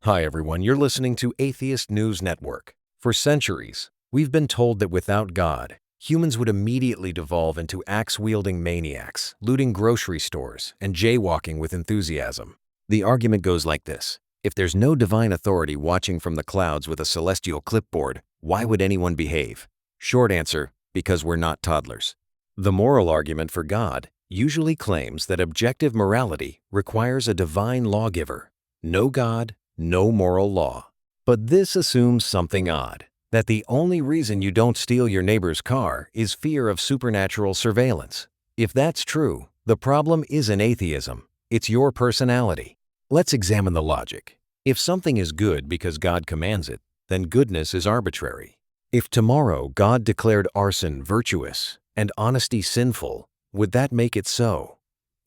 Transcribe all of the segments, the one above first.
Hi everyone, you're listening to Atheist News Network. For centuries, we've been told that without God, humans would immediately devolve into axe-wielding maniacs, looting grocery stores, and jaywalking with enthusiasm. The argument goes like this: if there's no divine authority watching from the clouds with a celestial clipboard, why would anyone behave? Short answer, because we're not toddlers. The moral argument for God usually claims that objective morality requires a divine lawgiver. No God, no moral law. But this assumes something odd, that the only reason you don't steal your neighbor's car is fear of supernatural surveillance. If that's true, the problem isn't atheism, it's your personality. Let's examine the logic. If something is good because God commands it, then goodness is arbitrary. If tomorrow God declared arson virtuous and honesty sinful, would that make it so?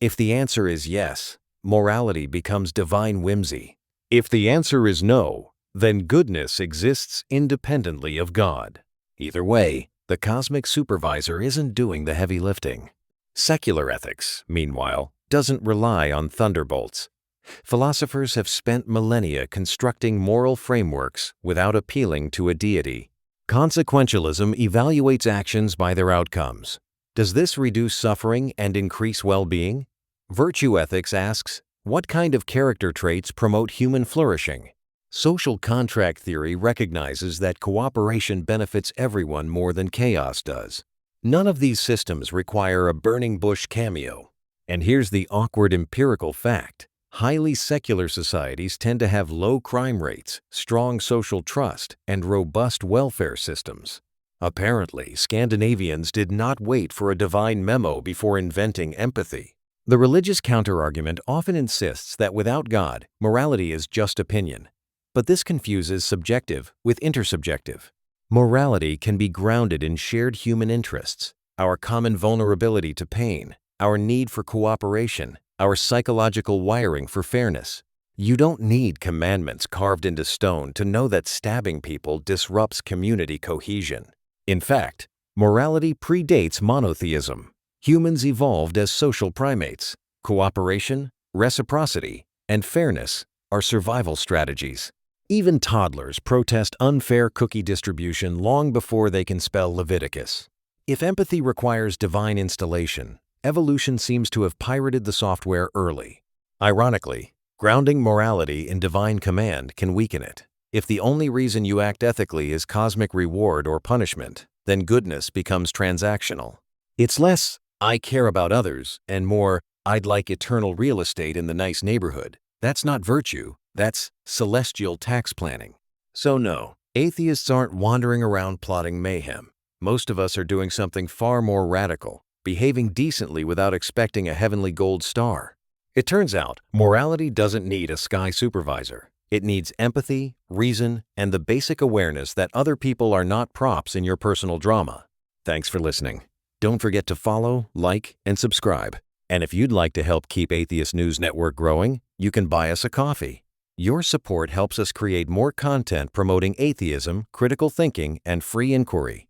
If the answer is yes, morality becomes divine whimsy. If the answer is no, then goodness exists independently of God. Either way, the cosmic supervisor isn't doing the heavy lifting. Secular ethics, meanwhile, doesn't rely on thunderbolts. Philosophers have spent millennia constructing moral frameworks without appealing to a deity. Consequentialism evaluates actions by their outcomes. Does this reduce suffering and increase well-being? Virtue ethics asks, what kind of character traits promote human flourishing? Social contract theory recognizes that cooperation benefits everyone more than chaos does. None of these systems require a burning bush cameo. And here's the awkward empirical fact: highly secular societies tend to have low crime rates, strong social trust, and robust welfare systems. Apparently, Scandinavians did not wait for a divine memo before inventing empathy. The religious counterargument often insists that without God, morality is just opinion. But this confuses subjective with intersubjective. Morality can be grounded in shared human interests, our common vulnerability to pain, our need for cooperation, our psychological wiring for fairness. You don't need commandments carved into stone to know that stabbing people disrupts community cohesion. In fact, morality predates monotheism. Humans evolved as social primates. Cooperation, reciprocity, and fairness are survival strategies. Even toddlers protest unfair cookie distribution long before they can spell Leviticus. If empathy requires divine installation, evolution seems to have pirated the software early. Ironically, grounding morality in divine command can weaken it. If the only reason you act ethically is cosmic reward or punishment, then goodness becomes transactional. It's less, I care about others, and more, I'd like eternal real estate in the nice neighborhood. That's not virtue, that's celestial tax planning. So no, atheists aren't wandering around plotting mayhem. Most of us are doing something far more radical, behaving decently without expecting a heavenly gold star. It turns out, morality doesn't need a sky supervisor. It needs empathy, reason, and the basic awareness that other people are not props in your personal drama. Thanks for listening. Don't forget to follow, like, and subscribe. And if you'd like to help keep Atheist News Network growing, you can buy us a coffee. Your support helps us create more content promoting atheism, critical thinking, and free inquiry.